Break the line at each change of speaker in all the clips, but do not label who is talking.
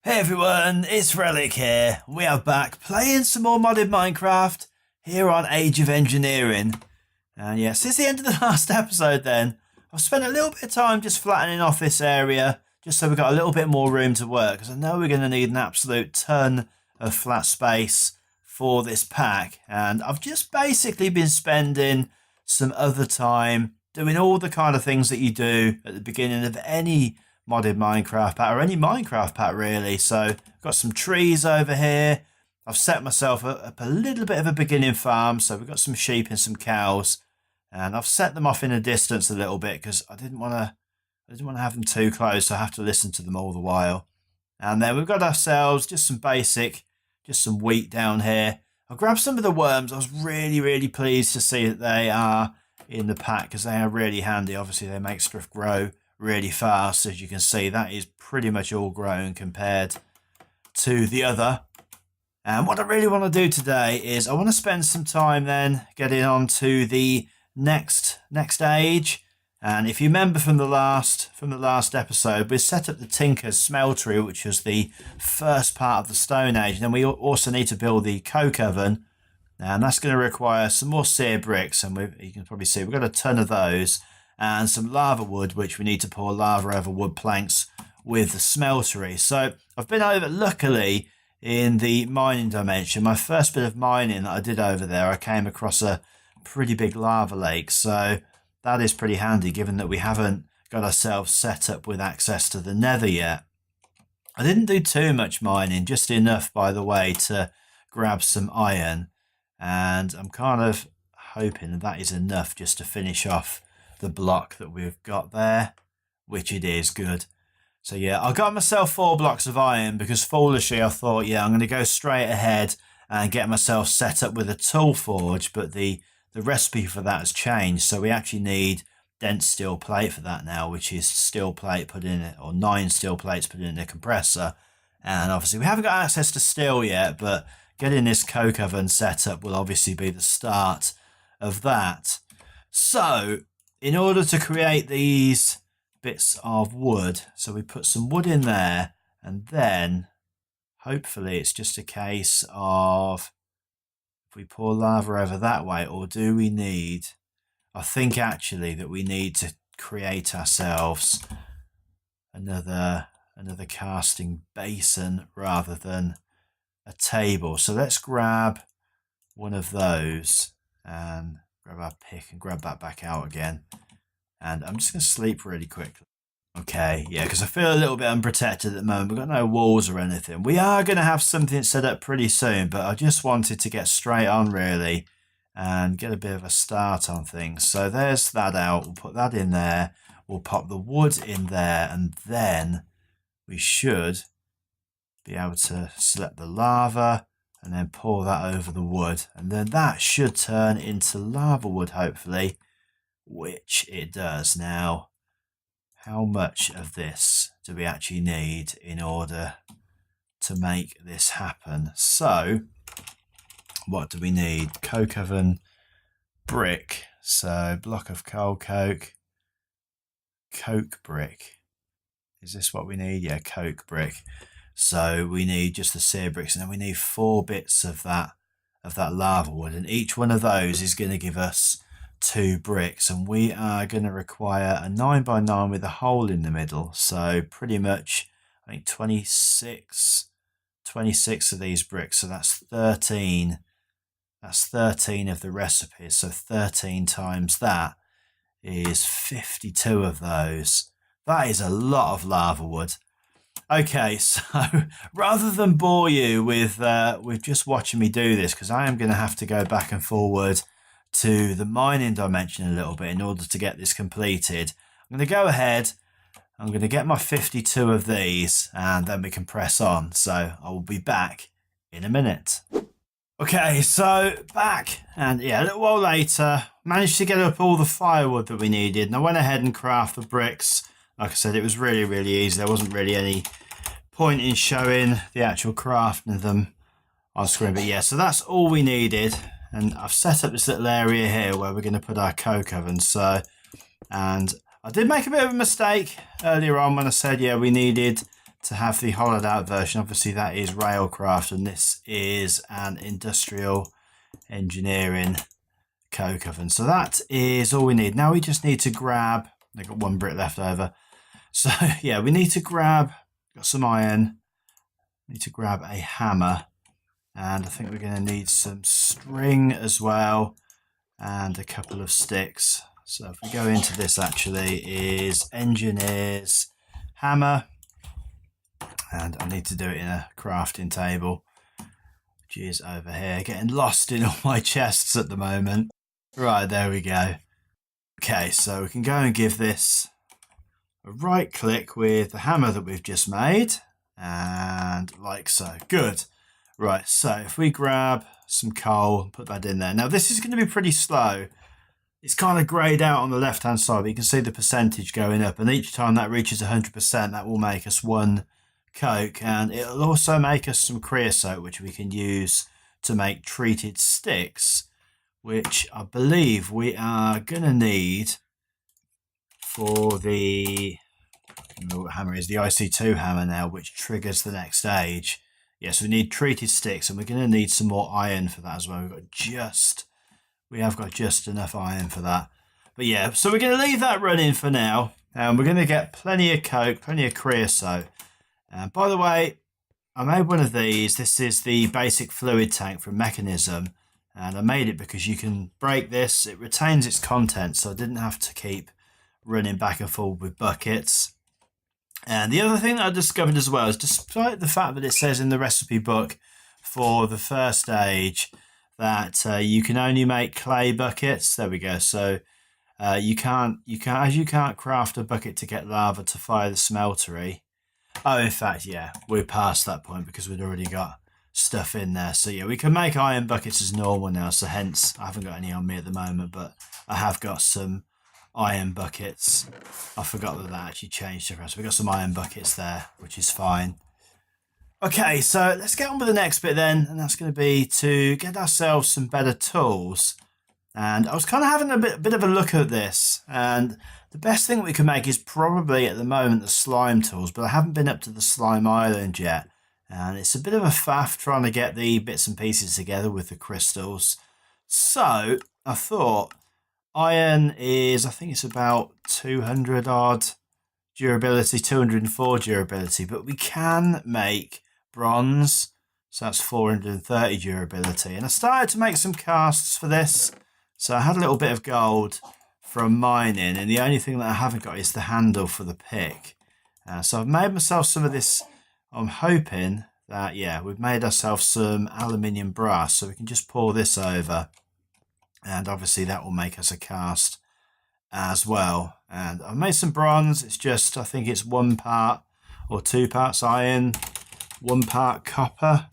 Hey everyone, it's Relic here. We are back playing some more modded Minecraft here on Age of Engineering. And yeah, since the end of the last episode then, I've spent a little bit of time just flattening off this area, just so we've got a little bit more room to work, because I know we're going to need an absolute ton of flat space for this pack. And I've just basically been spending some other time doing all the kind of things that you do at the beginning of any modded Minecraft pack, or any Minecraft pack really. So I've got some trees over here. I've set myself up a little bit of a beginning farm, so we've got some sheep and some cows, and I've set them off in a distance a little bit because I didn't want to have them too close, so I have to listen to them all the while. And then we've got ourselves just some wheat down here. I've grabbed some of the worms. I was really pleased to see that they are in the pack because they are really handy. Obviously they make stuff grow really fast. As you can see, that is pretty much all grown compared to the other. And what I really want to do today is I want to spend some time then getting on to the next age. And if you remember from the last episode, we set up the Tinker's Smeltery, which was the first part of the Stone Age. And then we also need to build the coke oven, and that's going to require some more sear bricks, and you can probably see we've got a ton of those, and some lava wood, which we need to pour lava over wood planks with the smeltery. So I've been over, luckily, in the mining dimension. My first bit of mining that I did over there, I came across a pretty big lava lake. So that is pretty handy, given that we haven't got ourselves set up with access to the nether yet. I didn't do too much mining, just enough, by the way, to grab some iron. And I'm kind of hoping that is enough just to finish off the block that we've got there, which it is. Good. So yeah, I got myself 4 blocks of iron because foolishly I thought, yeah, I'm going to go straight ahead and get myself set up with a tool forge, but the recipe for that has changed, so we actually need dense steel plate for that now, which is steel plate put in it, or 9 steel plates put in a compressor. And obviously we haven't got access to steel yet, but getting this coke oven set up will obviously be the start of that. So in order to create these bits of wood, so we put some wood in there, and then hopefully it's just a case of if we pour lava over that way, or do we need, I think actually that we need to create ourselves another casting basin rather than a table. So let's grab one of those and grab our pick and grab that back out again. And I'm just going to sleep really quickly. Okay, yeah, because I feel a little bit unprotected at the moment. We've got no walls or anything. We are going to have something set up pretty soon, but I just wanted to get straight on really and get a bit of a start on things. So there's that out. We'll put that in there. We'll pop the wood in there, and then we should be able to select the lava and then pour that over the wood, and then that should turn into lava wood hopefully, which it does. Now, how much of this do we actually need in order to make this happen? So what do we need? Coke oven, brick, so block of coal coke, coke brick. Is this what we need? Yeah, coke brick. So we need just the sear bricks, and then we need 4 bits of that lava wood, and each one of those is going to give us 2 bricks, and we are going to require a 9x9 with a hole in the middle. So pretty much I think 26 of these bricks, so that's 13 of the recipes. So 13 times that is 52 of those. That is a lot of lava wood. Okay, so rather than bore you with just watching me do this, because I am going to have to go back and forward to the mining dimension a little bit in order to get this completed, I'm going to go ahead, I'm going to get my 52 of these, and then we can press on. So I will be back in a minute. Okay, so back, and yeah, a little while later, managed to get up all the firewood that we needed, and I went ahead and craft the bricks. Like I said, it was really easy. There wasn't really any point in showing the actual crafting of them on screen, but yeah, so that's all we needed. And I've set up this little area here where we're going to put our coke oven. So, and I did make a bit of a mistake earlier on when I said, yeah, we needed to have the hollowed out version. Obviously that is Railcraft, and this is an industrial engineering coke oven. So that is all we need. Now we just need to grab, I've got one brick left over. So yeah, we need to grab, got some iron, need to grab a hammer, and I think we're going to need some string as well, and a couple of sticks. So if we go into this, actually is engineer's hammer, and I need to do it in a crafting table, which is over here. Getting lost in all my chests at the moment. Right, there we go. Okay, so we can go and give this a right click with the hammer that we've just made, and like so. Good. Right, so if we grab some coal and put that in there. Now this is going to be pretty slow. It's kind of greyed out on the left hand side, but you can see the percentage going up, and each time that reaches 100%, that will make us 1 coke, and it'll also make us some creosote, which we can use to make treated sticks, which I believe we are going to need for the, I don't know what hammer is, the IC2 hammer now, which triggers the next stage. Yes, we need treated sticks, and we're going to need some more iron for that as well. We have got just enough iron for that. But yeah, so we're going to leave that running for now, and we're going to get plenty of coke, plenty of creosote. And by the way, I made one of these. This is the basic fluid tank from Mechanism, and I made it because you can break this. It retains its contents, so I didn't have to keep running back and forward with buckets. And the other thing that I discovered as well is, despite the fact that it says in the recipe book for the first stage that you can only make clay buckets, there we go. So you can't craft a bucket to get lava to fire the smeltery. Oh, in fact, yeah, we're past that point because we'd already got stuff in there. So yeah, we can make iron buckets as normal now. So hence, I haven't got any on me at the moment, but I have got some iron buckets. I forgot that actually changed the rest. We've got some iron buckets there, which is fine. Okay, so let's get on with the next bit then, and that's going to be to get ourselves some better tools. And I was kind of having a bit of a look at this, and the best thing we can make is probably at the moment the slime tools, but I haven't been up to the slime island yet, and it's a bit of a faff trying to get the bits and pieces together with the crystals. So I thought iron is, I think it's about 200 odd durability, 204 durability, but we can make bronze, so that's 430 durability. And I started to make some casts for this, so I had a little bit of gold from mining, and the only thing that I haven't got is the handle for the pick. So I've made myself some of this. I'm hoping that, yeah, we've made ourselves some aluminium brass, so we can just pour this over, and obviously that will make us a cast as well. And I've made some bronze. It's just, I think it's 1 part or 2 parts iron, 1 part copper.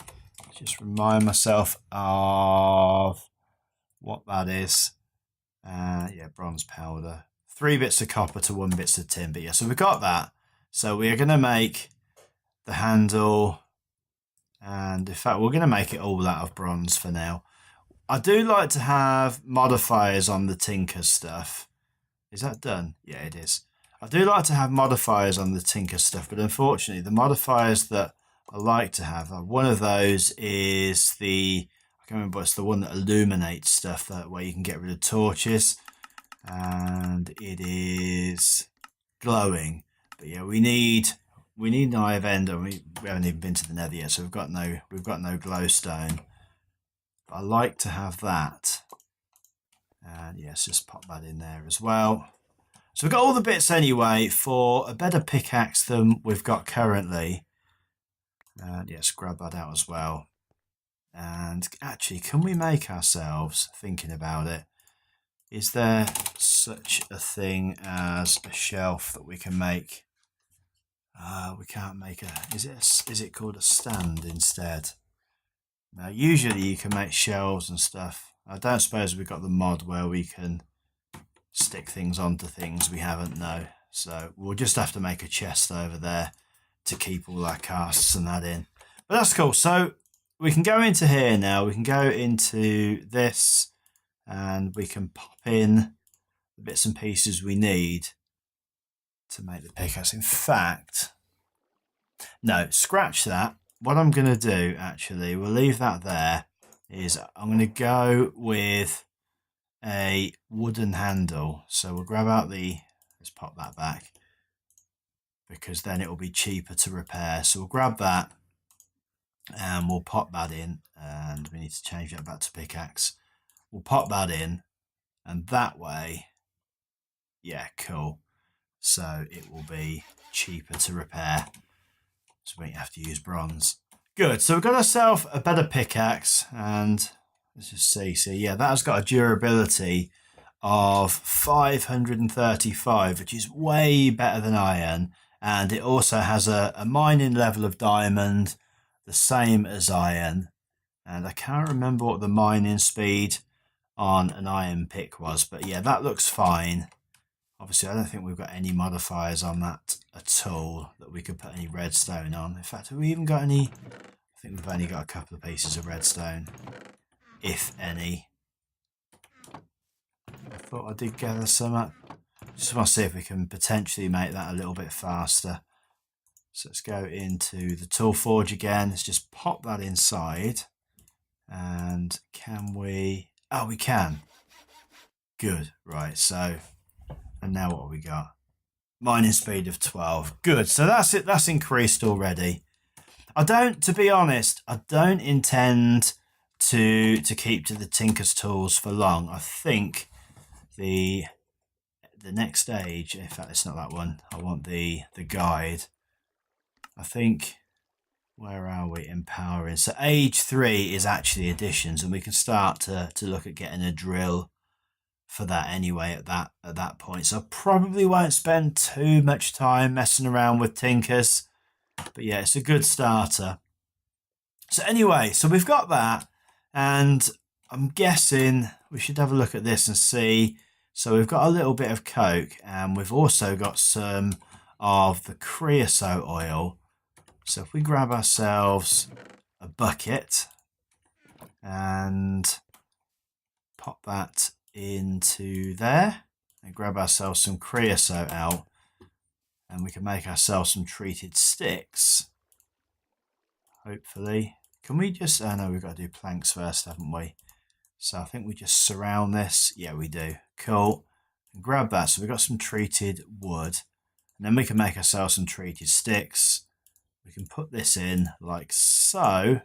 Just remind myself of what that is. Yeah, bronze powder. 3 bits of copper to 1 bit of tin. But yeah, so we've got that. So we are going to make the handle, and in fact we're going to make it all out of bronze for now. I do like to have modifiers on the tinker stuff. Is that done? Yeah, it is. I do like to have modifiers on the tinker stuff, but unfortunately the modifiers that I like to have, one of those is the, I can't remember, it's the one that illuminates stuff, that way you can get rid of torches, and it is glowing. But yeah, we need an eye of ender. We haven't even been to the nether yet, so we've got no glowstone. But I like to have that. And yes, just pop that in there as well. So we've got all the bits anyway for a better pickaxe than we've got currently. And yes, grab that out as well. And actually, can we make ourselves, thinking about it, is there such a thing as a shelf that we can make? We can't make a, is it called a stand instead? Now, usually you can make shelves and stuff. I don't suppose we've got the mod where we can stick things onto things. We haven't, no. So we'll just have to make a chest over there to keep all our casts and that in. But that's cool. So we can go into here now. We can go into this, and we can pop in the bits and pieces we need to make the pickaxe. In fact, No, scratch that. What I'm going to do, actually, we'll leave that there, is I'm going to go with a wooden handle. So we'll grab out let's pop that back, because then it will be cheaper to repair. So we'll grab that and we'll pop that in, and we need to change that back to pickaxe. We'll pop that in, and that way, yeah, cool. So it will be cheaper to repair. So we have to use bronze. Good. So we've got ourselves a better pickaxe, and let's just see. So yeah, that has got a durability of 535, which is way better than iron. And it also has a mining level of diamond, the same as iron. And I can't remember what the mining speed on an iron pick was, but yeah, that looks fine. Obviously, I don't think we've got any modifiers on that at all that we could put any redstone on. In fact, have we even got any? I think we've only got a couple of pieces of redstone, if any. I thought I did gather some up. Just want to see if we can potentially make that a little bit faster. So let's go into the tool forge again. Let's just pop that inside. And can we? Oh, we can. Good. Right. So, and now what have we got? Mining speed of 12. Good. So that's it. That's increased already. To be honest, I don't intend to keep to the Tinker's tools for long. I think the next stage, in fact, it's not that one. I want the guide. I think, where are we? Empowering. So age 3 is actually additions, and we can start to look at getting a drill for that anyway at that point. So I probably won't spend too much time messing around with Tinkers, but yeah, it's a good starter. So anyway, so we've got that, and I'm guessing we should have a look at this and see. So we've got a little bit of coke, and we've also got some of the creosote oil. So if we grab ourselves a bucket and pop that into there, and grab ourselves some creosote out, and we can make ourselves some treated sticks, hopefully. Can we just, oh no, we've got to do planks first, haven't we? So I think we just surround this. Yeah, we do. Cool. And grab that. So we've got some treated wood, and then we can make ourselves some treated sticks. We can put this in like so.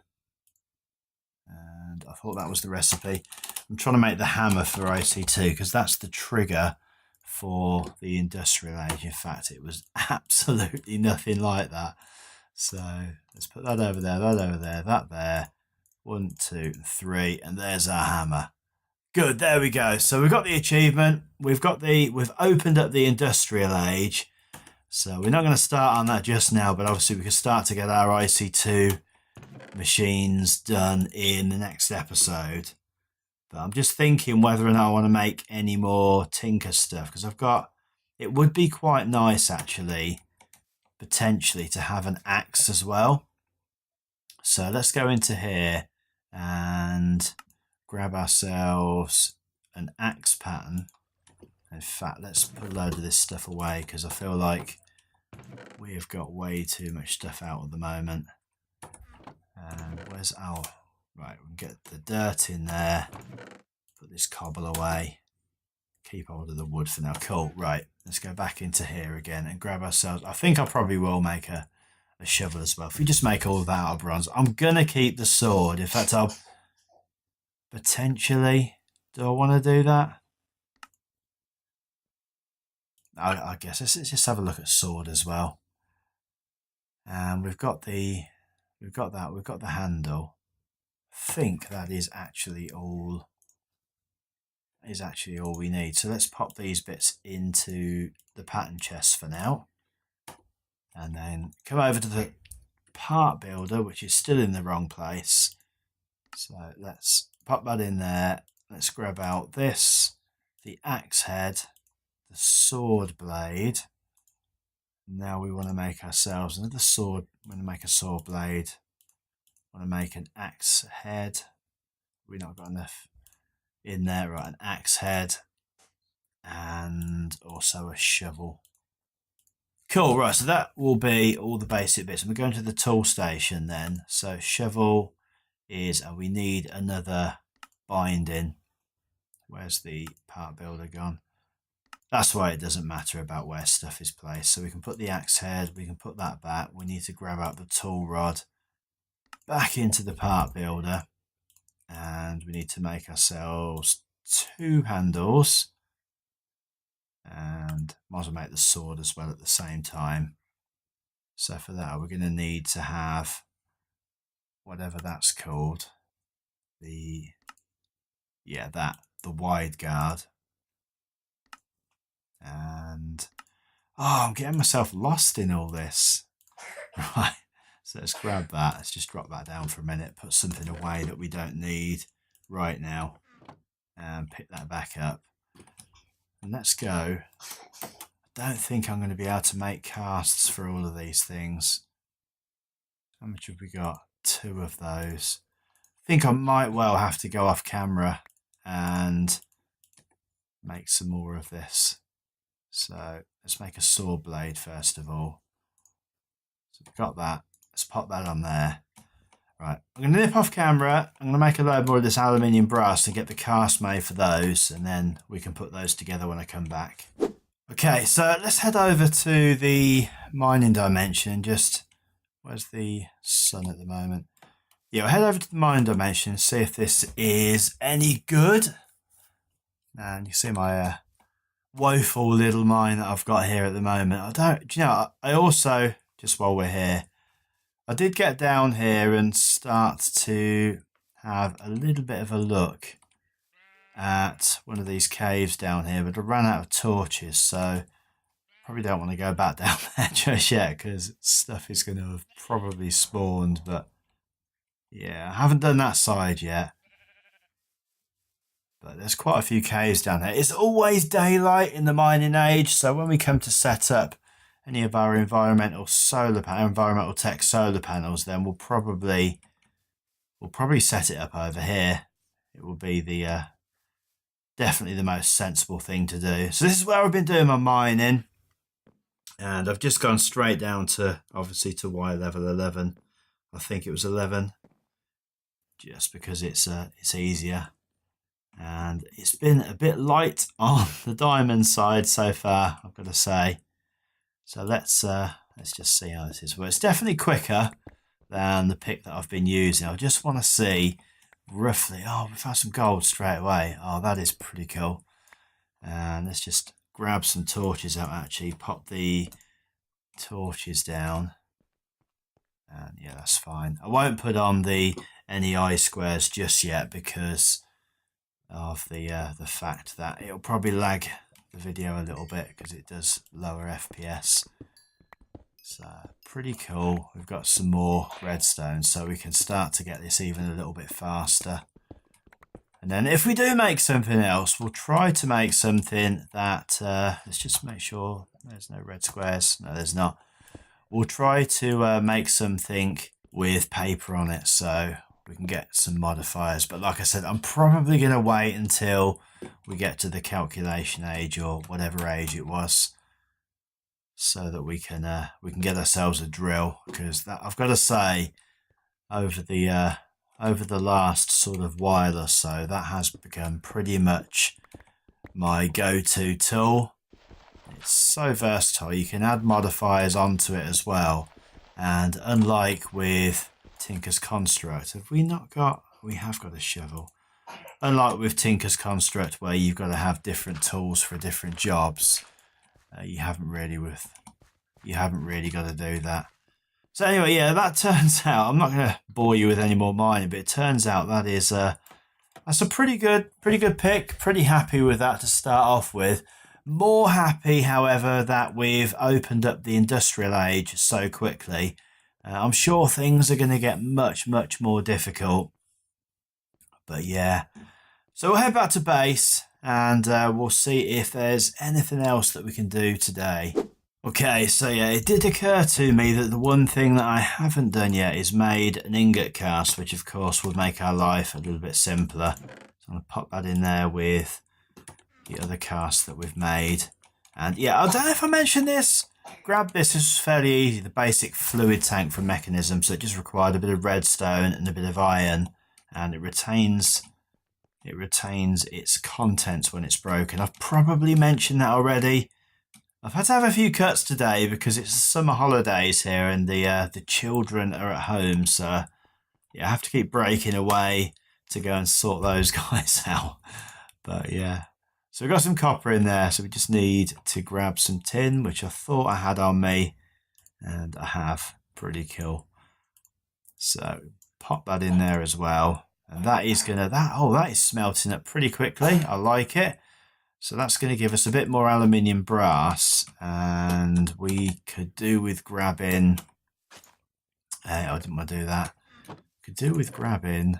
And I thought that was the recipe. I'm trying to make the hammer for IC2 because that's the trigger for the industrial age. In fact, it was absolutely nothing like that. So let's put that over there, that over there, that there. 1, 2, 3, and there's our hammer. Good, there we go. So we've got the achievement. We've opened up the industrial age. So we're not going to start on that just now, but obviously we can start to get our IC2 machines done in the next episode. But I'm just thinking whether or not I want to make any more Tinker stuff, because it would be quite nice actually, potentially, to have an axe as well. So let's go into here and grab ourselves an axe pattern. In fact, let's put a load of this stuff away because I feel like we have got way too much stuff out at the moment. And where's our... Right, we can get the dirt in there. Put this cobble away. Keep hold of the wood for now. Cool, right. Let's go back into here again and grab ourselves... I think I probably will make a shovel as well. If we just make all of that out of bronze. I'm going to keep the sword. In fact, I'll... Potentially... Do I want to do that? I guess let's just have a look at sword as well. And we've got the handle. I think that is actually all we need. So let's pop these bits into the pattern chest for now, and then come over to the part builder, which is still in the wrong place. So let's pop that in there. Let's grab out this, the axe head, the sword blade. Now we want to make ourselves another sword. We're going to make a sword blade. Want to make an axe head. We've not got enough in there. Right, an axe head and also a shovel. Cool, right, so that will be all the basic bits. And we're going to the tool station then. So shovel is, we need another binding. Where's the part builder gone? That's why it doesn't matter about where stuff is placed. So we can put the axe head, we can put that back. We need to grab out the tool rod back into the part builder. And we need to make ourselves 2 handles. And might as well make the sword as well at the same time. So for that, we're going to need to have whatever that's called. The wide guard. And I'm getting myself lost in all this. Right, so let's grab that. Let's just drop that down for a minute, put something away that we don't need right now, and pick that back up. And let's go. I don't think I'm going to be able to make casts for all of these things. How much have we got? 2 of those. I think I might well have to go off camera and make some more of this. So let's make a saw blade first of all. So we've got that. Let's pop that on there. Right, I'm going to nip off camera. I'm going to make a load more of this aluminium brass to get the cast made for those, and then we can put those together when I come back. Okay, so let's head over to the mining dimension. Just, where's the sun at the moment? Yeah, we'll head over to the mining dimension and see if this is any good. And you see my woeful little mine that I've got here at the moment. I also, just while we're here, I did get down here and start to have a little bit of a look at one of these caves down here, but I ran out of torches, so probably don't want to go back down there just yet because stuff is going to have probably spawned. But yeah, I haven't done that side yet. But there's quite a few caves down there. It's always daylight in the mining age, so when we come to set up any of our environmental tech solar panels, then we'll probably set it up over here. It will be the definitely the most sensible thing to do. So this is where I've been doing my mining, and I've just gone straight down to obviously to Y level 11. I think it was 11, just because it's easier. And it's been a bit light on the diamond side so far, I've got to say. So let's just see how this is. Well, it's definitely quicker than the pick that I've been using. I just want to see roughly. Oh, we've had some gold straight away. Oh, that is pretty cool. And let's just grab some torches out. Actually, pop the torches down. And yeah, that's fine. I won't put on the NEI squares just yet because of the fact that it'll probably lag the video a little bit because it does lower FPS. So pretty cool. We've got some more redstone, so we can start to get this even a little bit faster. And then if we do make something else, we'll try to make something that let's just make sure there's no red squares. No, there's not. We'll try to make something with paper on it so we can get some modifiers. But like I said, I'm probably going to wait until we get to the calculation age or whatever age it was, so that we can get ourselves a drill. Because that, I've got to say, over the last sort of while or so, that has become pretty much my go-to tool. It's so versatile. You can add modifiers onto it as well. And unlike with Tinker's Construct, we have got a shovel. Unlike with Tinker's Construct, where you've got to have different tools for different jobs, you haven't really got to do that. So anyway, yeah, that turns out, I'm not going to bore you with any more mining, but it turns out that is that's a pretty good pick. Pretty happy with that to start off with. More happy, however, that we've opened up the industrial age so quickly. I'm sure things are going to get much more difficult. But yeah, so we'll head back to base and we'll see if there's anything else that we can do today. Okay, so yeah, it did occur to me that the one thing that I haven't done yet is made an ingot cast, which of course would make our life a little bit simpler. So I'm going to pop that in there with the other cast that we've made. And yeah, I don't know if I mentioned this. grab this. This was fairly easy. The basic fluid tank from Mechanism. So it just required a bit of redstone and a bit of iron. And it retains its contents when it's broken. I've probably mentioned that already. I've had to have a few cuts today because it's summer holidays here and the children are at home. So yeah, I have to keep breaking away to go and sort those guys out. But yeah, so we've got some copper in there. So we just need to grab some tin, which I thought I had on me, and I have. Pretty cool. So pop that in there as well. And that is that is smelting up pretty quickly. I like it. So that's going to give us a bit more aluminium brass, and we could do with grabbing. I didn't want to do that. Could do with grabbing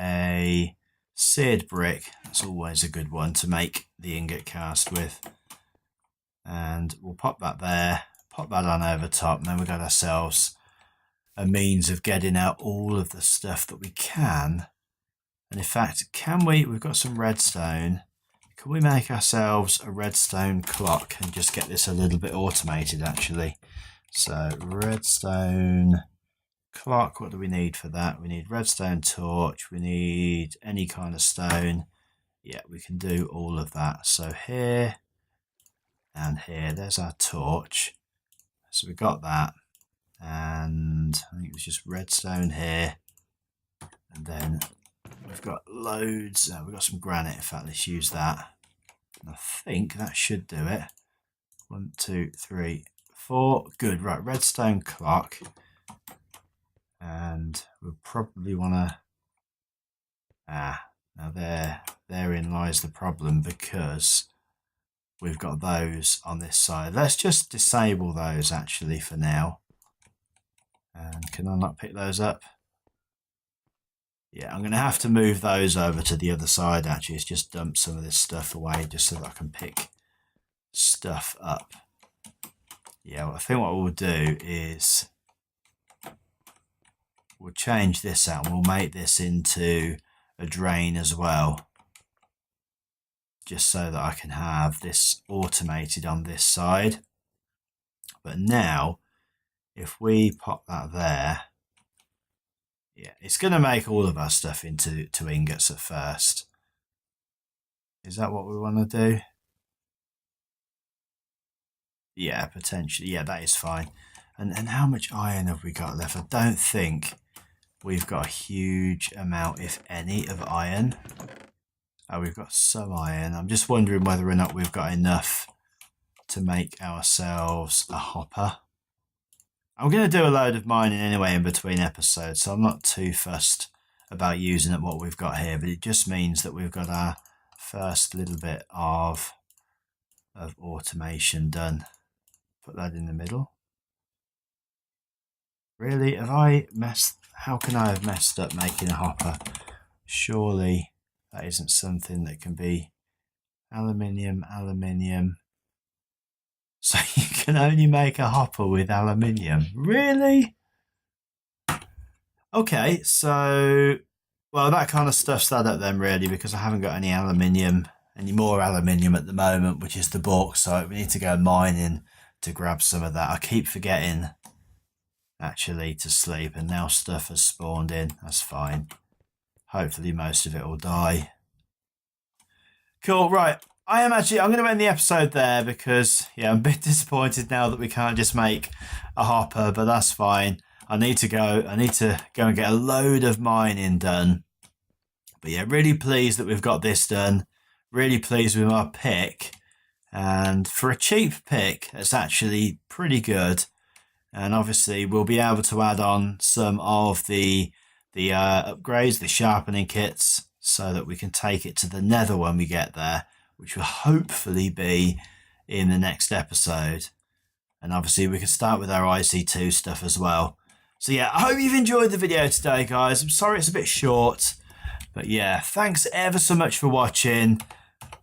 a seared brick. That's always a good one to make the ingot cast with. And we'll pop that there. Pop that on over top, and then we've got ourselves a means of getting out all of the stuff that we can. And in fact, we've got some redstone. Can we make ourselves a redstone clock and just get this a little bit automated actually? So redstone clock, what do we need for that? We need redstone torch, we need any kind of stone. Yeah, we can do all of that. So here and here, there's our torch. So we got that. And I think it was just redstone here. And then we've got loads. We've got some granite. In fact, let's use that. And I think that should do it. 1, 2, 3, 4. Good. Right. Redstone clock. And we'll probably want to. Now therein lies the problem because we've got those on this side. Let's just disable those actually for now. And can I not pick those up? Yeah, I'm going to have to move those over to the other side actually. It's just dump some of this stuff away just so that I can pick stuff up. Yeah, well, I think what we'll do is we'll change this out and we'll make this into a drain as well. Just so that I can have this automated on this side. But now, if we pop that there, yeah, it's going to make all of our stuff into ingots at first. Is that what we want to do? Yeah, potentially. Yeah, that is fine. And how much iron have we got left? I don't think we've got a huge amount, if any, of iron. Oh, we've got some iron. I'm just wondering whether or not we've got enough to make ourselves a hopper. I'm going to do a load of mining anyway in between episodes, so I'm not too fussed about using up what we've got here, but it just means that we've got our first little bit of automation done. Put that in the middle. Really? Have I messed? How can I have messed up making a hopper? Surely that isn't something that can be aluminium. So you can only make a hopper with aluminium. Really? Okay, so well, that kind of stuffs that up then really, because I haven't got any more aluminium at the moment, which is the bauxite. We need to go mining to grab some of that. I keep forgetting actually to sleep, and now stuff has spawned in. That's fine. Hopefully most of it will die. Cool, right. I'm going to end the episode there because, yeah, I'm a bit disappointed now that we can't just make a hopper, but that's fine. I need to go and get a load of mining done. But yeah, really pleased that we've got this done. Really pleased with our pick. And for a cheap pick, it's actually pretty good. And obviously we'll be able to add on some of the upgrades, the sharpening kits, so that we can take it to the nether when we get there, which will hopefully be in the next episode. And obviously we can start with our IC2 stuff as well. So yeah, I hope you've enjoyed the video today, guys. I'm sorry it's a bit short, but yeah, thanks ever so much for watching.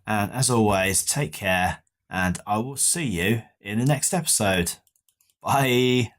And as always, take care, and I will see you in the next episode. Bye.